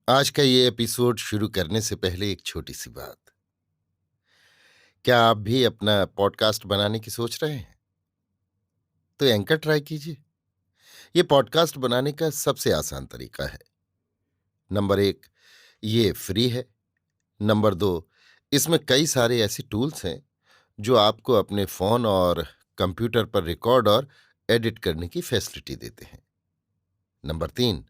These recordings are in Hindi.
आज का ये एपिसोड शुरू करने से पहले एक छोटी सी बात। क्या आप भी अपना पॉडकास्ट बनाने की सोच रहे हैं? तो एंकर ट्राई कीजिए। ये पॉडकास्ट बनाने का सबसे आसान तरीका है। नंबर एक, ये फ्री है। नंबर दो, इसमें कई सारे ऐसे टूल्स हैं जो आपको अपने फोन और कंप्यूटर पर रिकॉर्ड और एडिट करने की फैसिलिटी देते हैं। नंबर तीन,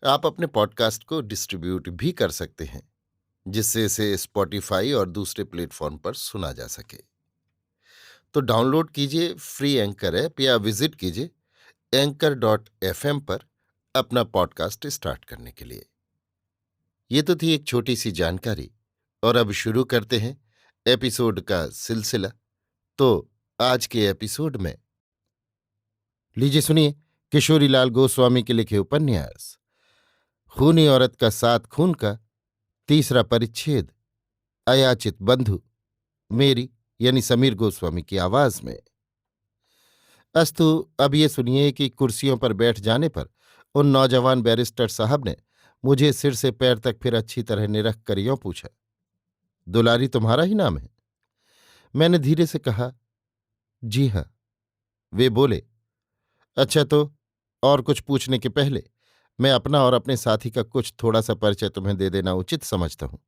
आप अपने पॉडकास्ट को डिस्ट्रीब्यूट भी कर सकते हैं, जिससे इसे स्पॉटिफाई और दूसरे प्लेटफॉर्म पर सुना जा सके। तो डाउनलोड कीजिए फ्री एंकर ऐप या विजिट कीजिए anchor.fm पर अपना पॉडकास्ट स्टार्ट करने के लिए। ये तो थी एक छोटी सी जानकारी, और अब शुरू करते हैं एपिसोड का सिलसिला। तो आज के एपिसोड में लीजिए सुनिए किशोरीलाल गोस्वामी के लिखे उपन्यास खूनी औरत का साथ खून का तीसरा परिच्छेद, अयाचित बंधु, मेरी यानी समीर गोस्वामी की आवाज में। अस्तु, अब ये सुनिए कि कुर्सियों पर बैठ जाने पर उन नौजवान बैरिस्टर साहब ने मुझे सिर से पैर तक फिर अच्छी तरह निरख कर यों पूछा, दुलारी तुम्हारा ही नाम है? मैंने धीरे से कहा, जी हाँ। वे बोले, अच्छा तो और कुछ पूछने के पहले मैं अपना और अपने साथी का कुछ थोड़ा सा परिचय तुम्हें दे देना उचित समझता हूं।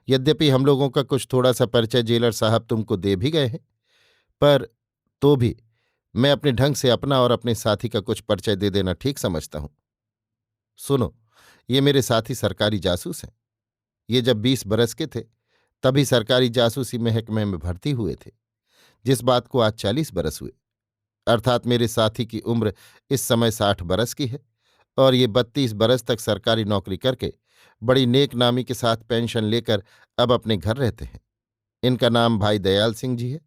यद्यपि हम लोगों का कुछ थोड़ा सा परिचय जेलर साहब तुमको दे भी गए हैं, पर तो भी मैं अपने ढंग से अपना और अपने साथी का कुछ परिचय दे देना ठीक समझता हूं। सुनो, ये मेरे साथी सरकारी जासूस हैं। ये जब 20 बरस के थे तभी सरकारी जासूसी महकमे में भर्ती हुए थे, जिस बात को आज 40 बरस हुए। अर्थात मेरे साथी की उम्र इस समय 60 बरस की है, और ये 32 बरस तक सरकारी नौकरी करके बड़ी नेक नामी के साथ पेंशन लेकर अब अपने घर रहते हैं। इनका नाम भाई दयाल सिंह जी है।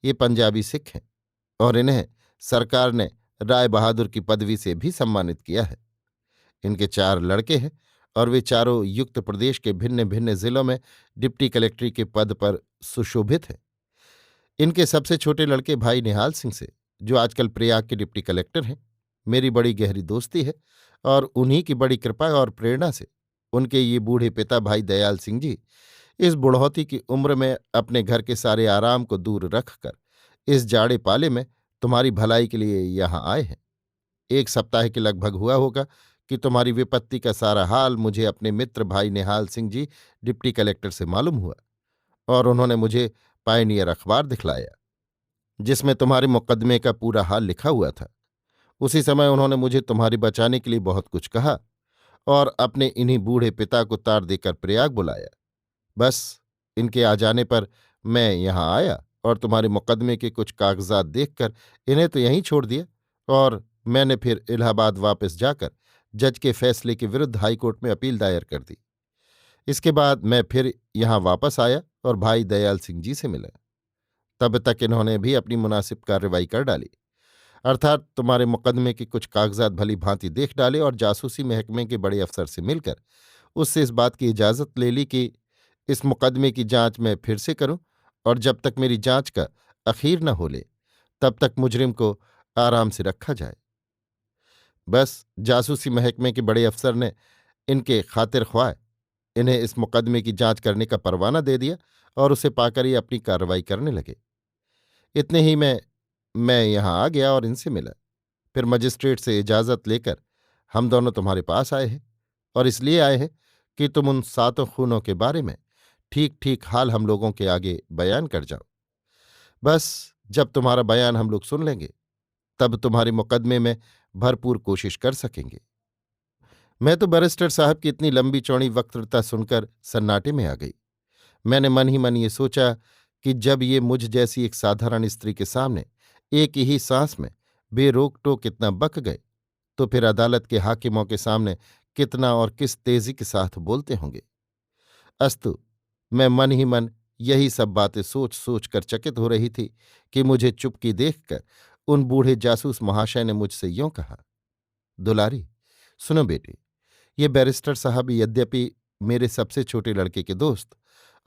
ये पंजाबी सिख हैं, और इन्हें सरकार ने राय बहादुर की पदवी से भी सम्मानित किया है। इनके 4 लड़के हैं, और वे चारों युक्त प्रदेश के भिन्न भिन्न जिलों में डिप्टी कलेक्ट्री के पद पर सुशोभित हैं। इनके सबसे छोटे लड़के भाई निहाल सिंह से, जो आजकल प्रयाग के डिप्टी कलेक्टर हैं, मेरी बड़ी गहरी दोस्ती है, और उन्हीं की बड़ी कृपा और प्रेरणा से उनके ये बूढ़े पिता भाई दयाल सिंह जी इस बुढ़ौती की उम्र में अपने घर के सारे आराम को दूर रखकर इस जाड़े पाले में तुम्हारी भलाई के लिए यहाँ आए हैं। 1 सप्ताह के लगभग हुआ होगा कि तुम्हारी विपत्ति का सारा हाल मुझे अपने मित्र भाई निहाल सिंह जी डिप्टी कलेक्टर से मालूम हुआ, और उन्होंने मुझे पायनियर अखबार दिखलाया, जिसमें तुम्हारे मुकदमे का पूरा हाल लिखा हुआ था। उसी समय उन्होंने मुझे तुम्हारी बचाने के लिए बहुत कुछ कहा, और अपने इन्हीं बूढ़े पिता को तार देकर प्रयाग बुलाया। बस इनके आ जाने पर मैं यहाँ आया, और तुम्हारे मुकदमे के कुछ कागजात देखकर इन्हें तो यहीं छोड़ दिया, और मैंने फिर इलाहाबाद वापस जाकर जज के फैसले के विरुद्ध हाईकोर्ट में अपील दायर कर दी। इसके बाद मैं फिर यहाँ वापस आया और भाई दयाल सिंह जी से मिला। तब तक इन्होंने भी अपनी मुनासिब कार्रवाई कर डाली, अर्थात तुम्हारे मुकदमे के कुछ कागजात भली भांति देख डाले, और जासूसी महकमे के बड़े अफसर से मिलकर उससे इस बात की इजाज़त ले ली कि इस मुकदमे की जांच मैं फिर से करूं, और जब तक मेरी जांच का अखीर न हो ले तब तक मुजरिम को आराम से रखा जाए। बस जासूसी महकमे के बड़े अफसर ने इनके खातिर ख्वाह इन्हें इस मुकदमे की जांच करने का परवाना दे दिया, और उसे पाकर ये अपनी कार्रवाई करने लगे। इतने ही में मैं यहाँ आ गया और इनसे मिला। फिर मजिस्ट्रेट से इजाज़त लेकर हम दोनों तुम्हारे पास आए हैं, और इसलिए आए हैं कि तुम उन 7 खूनों के बारे में ठीक ठीक हाल हम लोगों के आगे बयान कर जाओ। बस जब तुम्हारा बयान हम लोग सुन लेंगे तब तुम्हारे मुकदमे में भरपूर कोशिश कर सकेंगे। मैं तो बैरिस्टर साहब की इतनी लंबी चौड़ी वक्तृता सुनकर सन्नाटे में आ गई। मैंने मन ही मन ये सोचा कि जब ये मुझ जैसी एक साधारण स्त्री के सामने एक ही सांस में बेरोक टोक इतना बक गए, तो फिर अदालत के हाकिमों के सामने कितना और किस तेजी के साथ बोलते होंगे। अस्तु, मैं मन ही मन यही सब बातें सोच सोच कर चकित हो रही थी कि मुझे चुपकी देखकर उन बूढ़े जासूस महाशय ने मुझसे यों कहा, दुलारी, सुनो बेटी, ये बैरिस्टर साहब यद्यपि मेरे सबसे छोटे लड़के के दोस्त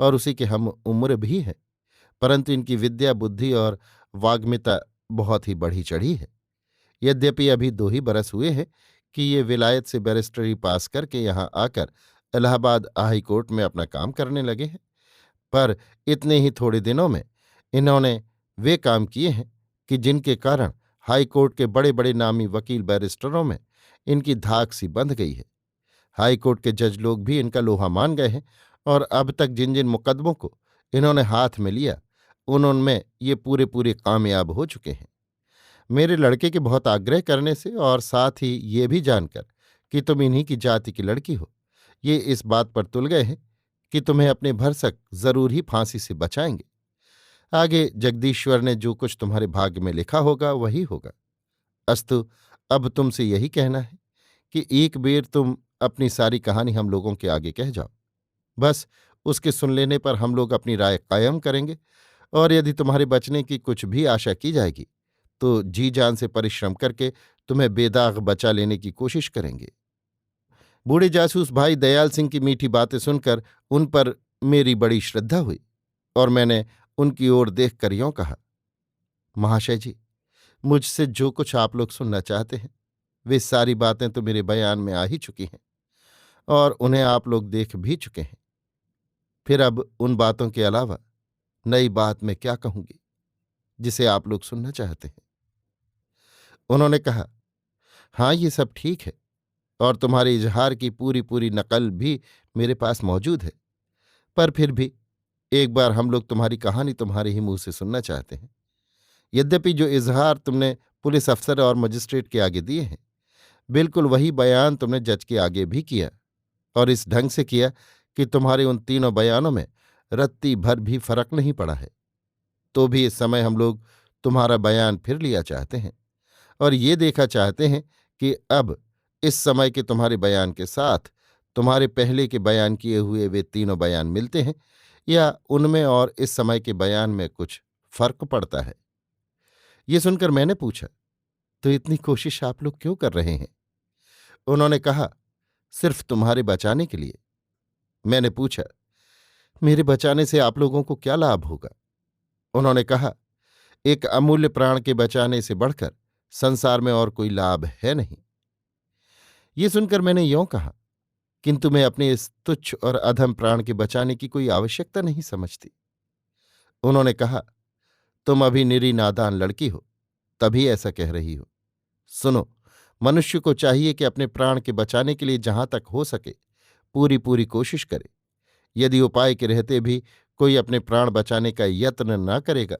और उसी के हम उम्र भी हैं, परंतु इनकी विद्या बुद्धि और वाग्मिता बहुत ही बढ़ी चढ़ी है। यद्यपि अभी 2 ही बरस हुए हैं कि ये विलायत से बैरिस्टरी पास करके यहाँ आकर इलाहाबाद हाई कोर्ट में अपना काम करने लगे हैं। पर इतने ही थोड़े दिनों में इन्होंने वे काम किए हैं कि जिनके कारण हाई कोर्ट के बड़े बड़े नामी वकील बैरिस्टरों में इनकी धाक सी बंध गई है। हाई कोर्ट के जज लोग भी इनका लोहा मान गए हैं और अब तक जिन जिन मुकदमों को इन्होंने हाथ में लिया उनमें ये पूरे पूरे कामयाब हो चुके हैं। मेरे लड़के के बहुत आग्रह करने से और साथ ही ये भी जानकर कि तुम इन्हीं की जाति की लड़की हो, ये इस बात पर तुल गए हैं कि तुम्हें अपने भरसक जरूर ही फांसी से बचाएंगे। आगे जगदीश्वर ने जो कुछ तुम्हारे भाग्य में लिखा होगा वही होगा। अस्तु, अब तुमसे यही कहना है कि एक बेर तुम अपनी सारी कहानी हम लोगों के आगे कह जाओ। बस उसके सुन लेने पर हम लोग अपनी राय कायम करेंगे और यदि तुम्हारे बचने की कुछ भी आशा की जाएगी तो जी जान से परिश्रम करके तुम्हें बेदाग बचा लेने की कोशिश करेंगे। बूढ़े जासूस भाई दयाल सिंह की मीठी बातें सुनकर उन पर मेरी बड़ी श्रद्धा हुई और मैंने उनकी ओर देखकर यों कहा, महाशय जी, मुझसे जो कुछ आप लोग सुनना चाहते हैं वे सारी बातें तो मेरे बयान में आ ही चुकी हैं और उन्हें आप लोग देख भी चुके हैं। फिर अब उन बातों के अलावा नई बात मैं क्या कहूंगी जिसे आप लोग सुनना चाहते हैं। उन्होंने कहा, हाँ, ये सब ठीक है और तुम्हारे इजहार की पूरी पूरी नकल भी मेरे पास मौजूद है, पर फिर भी एक बार हम लोग तुम्हारी कहानी तुम्हारे ही मुंह से सुनना चाहते हैं। यद्यपि जो इजहार तुमने पुलिस अफसर और मजिस्ट्रेट के आगे दिए हैं बिल्कुल वही बयान तुमने जज के आगे भी किया और इस ढंग से किया कि तुम्हारे उन तीनों बयानों में रत्ती भर भी फर्क नहीं पड़ा है, तो भी इस समय हम लोग तुम्हारा बयान फिर लिया चाहते हैं और ये देखा चाहते हैं कि अब इस समय के तुम्हारे बयान के साथ तुम्हारे पहले के बयान किए हुए वे तीनों बयान मिलते हैं या उनमें और इस समय के बयान में कुछ फर्क पड़ता है। ये सुनकर मैंने पूछा, तो इतनी कोशिश आप लोग क्यों कर रहे हैं? उन्होंने कहा, सिर्फ तुम्हारे बचाने के लिए। मैंने पूछा, मेरे बचाने से आप लोगों को क्या लाभ होगा? उन्होंने कहा, एक अमूल्य प्राण के बचाने से बढ़कर संसार में और कोई लाभ है नहीं। ये सुनकर मैंने यों कहा, किंतु मैं अपने इस तुच्छ और अधम प्राण के बचाने की कोई आवश्यकता नहीं समझती। उन्होंने कहा, तुम अभी निरी नादान लड़की हो, तभी ऐसा कह रही हो। सुनो, मनुष्य को चाहिए कि अपने प्राण के बचाने के लिए जहां तक हो सके पूरी पूरी कोशिश करे। यदि उपाय के रहते भी कोई अपने प्राण बचाने का यत्न न करेगा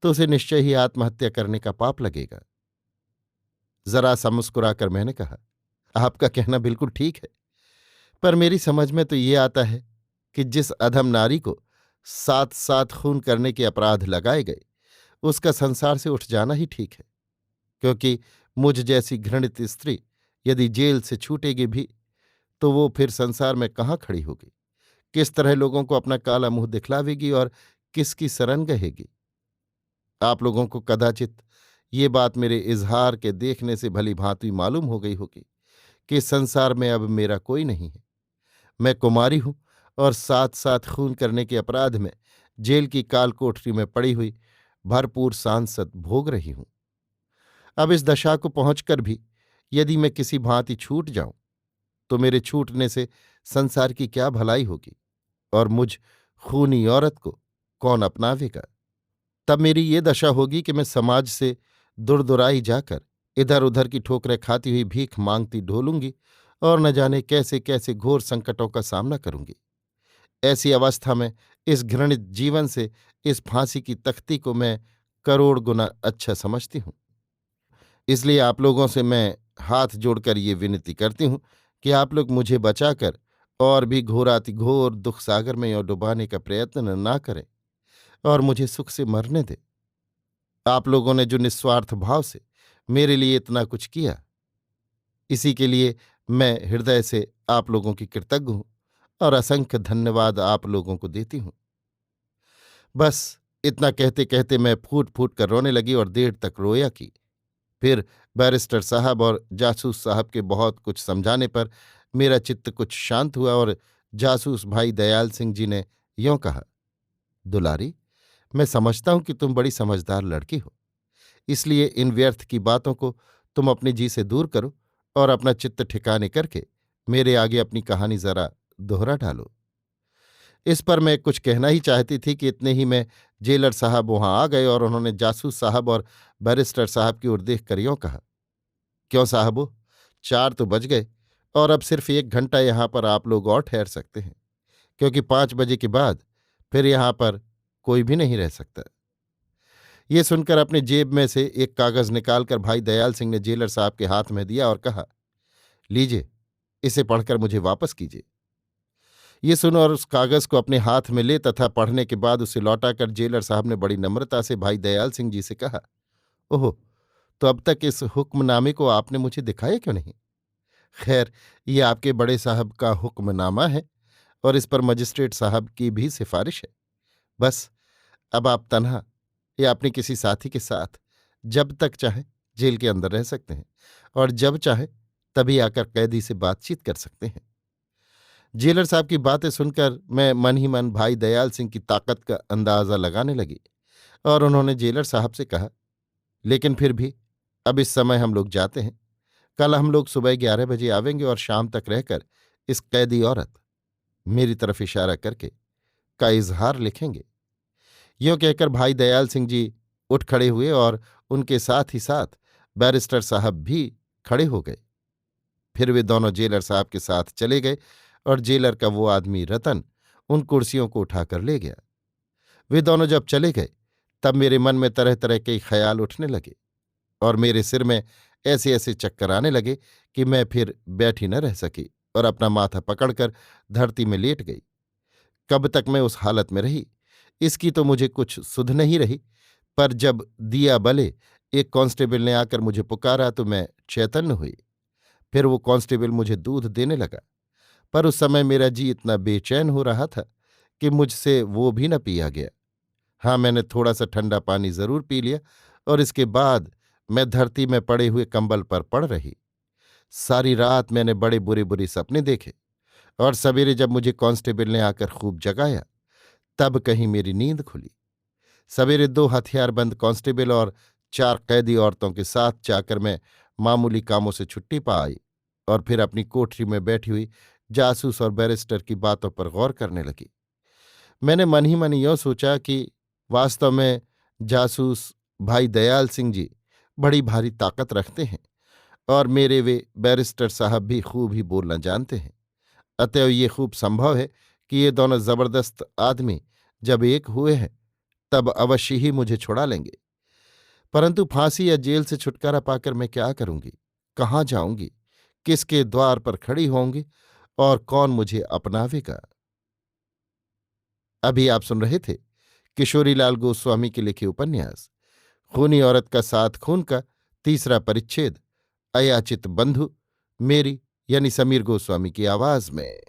तो उसे निश्चय ही आत्महत्या करने का पाप लगेगा। जरा सा मुस्कुराकर मैंने कहा, आपका कहना बिल्कुल ठीक है, पर मेरी समझ में तो ये आता है कि जिस अधम नारी को साथ साथ खून करने के अपराध लगाए गए उसका संसार से उठ जाना ही ठीक है, क्योंकि मुझ जैसी घृणित स्त्री यदि जेल से छूटेगी भी तो वो फिर संसार में कहाँ खड़ी होगी, किस तरह लोगों को अपना काला मुंह दिखलावेगी और किसकी शरण गहेगी। आप लोगों को कदाचित ये बात मेरे इजहार के देखने से भली भांति मालूम हो गई होगी कि इस संसार में अब मेरा कोई नहीं है। मैं कुमारी हूं और साथ साथ खून करने के अपराध में जेल की काल कोठरी में पड़ी हुई भरपूर सांसत भोग रही हूं। अब इस दशा को पहुंचकर भी यदि मैं किसी भांति छूट जाऊं तो मेरे छूटने से संसार की क्या भलाई होगी और मुझ खूनी औरत को कौन अपनावेगा। तब मेरी ये दशा होगी कि मैं समाज से दुरदुराई जाकर इधर उधर की ठोकरें खाती हुई भीख मांगती ढोलूंगी और न जाने कैसे कैसे घोर संकटों का सामना करूंगी। ऐसी अवस्था में इस घृणित जीवन से इस फांसी की तख्ती को मैं करोड़ गुना अच्छा समझती हूं। इसलिए आप लोगों से मैं हाथ जोड़कर ये विनती करती हूं कि आप लोग मुझे बचाकर और भी घोराति घोर दुख सागर में और डुबाने का प्रयत्न न करें और मुझे सुख से मरने दें। आप लोगों ने जो निस्वार्थ भाव से मेरे लिए इतना कुछ किया, इसी के लिए मैं हृदय से आप लोगों की कृतज्ञ हूं और असंख्य धन्यवाद आप लोगों को देती हूं। बस इतना कहते कहते मैं फूट फूट कर रोने लगी और देर तक रोया की। फिर बैरिस्टर साहब और जासूस साहब के बहुत कुछ समझाने पर मेरा चित्त कुछ शांत हुआ और जासूस भाई दयाल सिंह जी ने यों कहा, दुलारी, मैं समझता हूं कि तुम बड़ी समझदार लड़की हो, इसलिए इन व्यर्थ की बातों को तुम अपने जी से दूर करो और अपना चित्त ठिकाने करके मेरे आगे अपनी कहानी जरा दोहरा डालो। इस पर मैं कुछ कहना ही चाहती थी कि इतने ही में जेलर साहब वहां आ गए और उन्होंने जासूस साहब और बैरिस्टर साहब की ओर देख कर यों कहा, क्यों साहबो, 4 तो बज गए और अब सिर्फ 1 घंटा यहां पर आप लोग और ठहर सकते हैं, क्योंकि 5 बजे के बाद फिर यहां पर कोई भी नहीं रह सकता। ये सुनकर अपनी जेब में से एक कागज निकालकर भाई दयाल सिंह ने जेलर साहब के हाथ में दिया और कहा, लीजिए, इसे पढ़कर मुझे वापस कीजिए। ये सुनो और उस कागज को अपने हाथ में ले तथा पढ़ने के बाद उसे लौटाकर जेलर साहब ने बड़ी नम्रता से भाई दयाल सिंह जी से कहा, ओहो, तो अब तक इस हुक्मनामे को आपने मुझे दिखाया क्यों नहीं? खैर, ये आपके बड़े साहब का हुक्मनामा है और इस पर मजिस्ट्रेट साहब की भी सिफारिश है। बस अब आप तन्हा या अपने किसी साथी के साथ जब तक चाहे जेल के अंदर रह सकते हैं और जब चाहे तभी आकर कैदी से बातचीत कर सकते हैं। जेलर साहब की बातें सुनकर मैं मन ही मन भाई दयाल सिंह की ताकत का अंदाजा लगाने लगी और उन्होंने जेलर साहब से कहा, लेकिन फिर भी अब इस समय हम लोग जाते हैं। कल हम लोग सुबह 11 बजे आवेंगे और शाम तक रहकर इस कैदी औरत, मेरी तरफ इशारा करके, का इजहार लिखेंगे। यों कहकर भाई दयाल सिंह जी उठ खड़े हुए और उनके साथ ही साथ बैरिस्टर साहब भी खड़े हो गए। फिर वे दोनों जेलर साहब के साथ चले गए और जेलर का वो आदमी रतन उन कुर्सियों को उठाकर ले गया। वे दोनों जब चले गए तब मेरे मन में तरह तरह के ख्याल उठने लगे और मेरे सिर में ऐसे ऐसे चक्कर आने लगे कि मैं फिर बैठी न रह सकी और अपना माथा पकड़कर धरती में लेट गई। कब तक मैं उस हालत में रही इसकी तो मुझे कुछ सुध नहीं रही, पर जब दिया बले एक कांस्टेबल ने आकर मुझे पुकारा तो मैं चैतन्य हुई। फिर वो कांस्टेबल मुझे दूध देने लगा, पर उस समय मेरा जी इतना बेचैन हो रहा था कि मुझसे वो भी न पिया गया। हाँ, मैंने थोड़ा सा ठंडा पानी जरूर पी लिया और इसके बाद मैं धरती में पड़े हुए कंबल पर पड़ रही। सारी रात मैंने बड़े बुरे बुरे सपने देखे और सवेरे जब मुझे कांस्टेबल ने आकर खूब जगाया तब कहीं मेरी नींद खुली। सवेरे 2 हथियारबंद कांस्टेबल और 4 कैदी औरतों के साथ जाकर मैं मामूली कामों से छुट्टी पा आई और फिर अपनी कोठरी में बैठी हुई जासूस और बैरिस्टर की बातों पर गौर करने लगी। मैंने मन ही मन यों सोचा कि वास्तव में जासूस भाई दयाल सिंह जी बड़ी भारी ताकत रखते हैं और मेरे वे बैरिस्टर साहब भी खूब ही बोलना जानते हैं। अतएव ये खूब संभव है कि ये दोनों जबरदस्त आदमी जब एक हुए हैं तब अवश्य ही मुझे छुड़ा लेंगे। परंतु फांसी या जेल से छुटकारा पाकर मैं क्या करूंगी, कहाँ जाऊंगी, किसके द्वार पर खड़ी होंगी और कौन मुझे अपनावेगा? अभी आप सुन रहे थे किशोरीलाल गोस्वामी के लिखे उपन्यास खूनी औरत का साथ खून का 3रा परिच्छेद, अयाचित बंधु, मेरी यानी समीर गोस्वामी की आवाज में।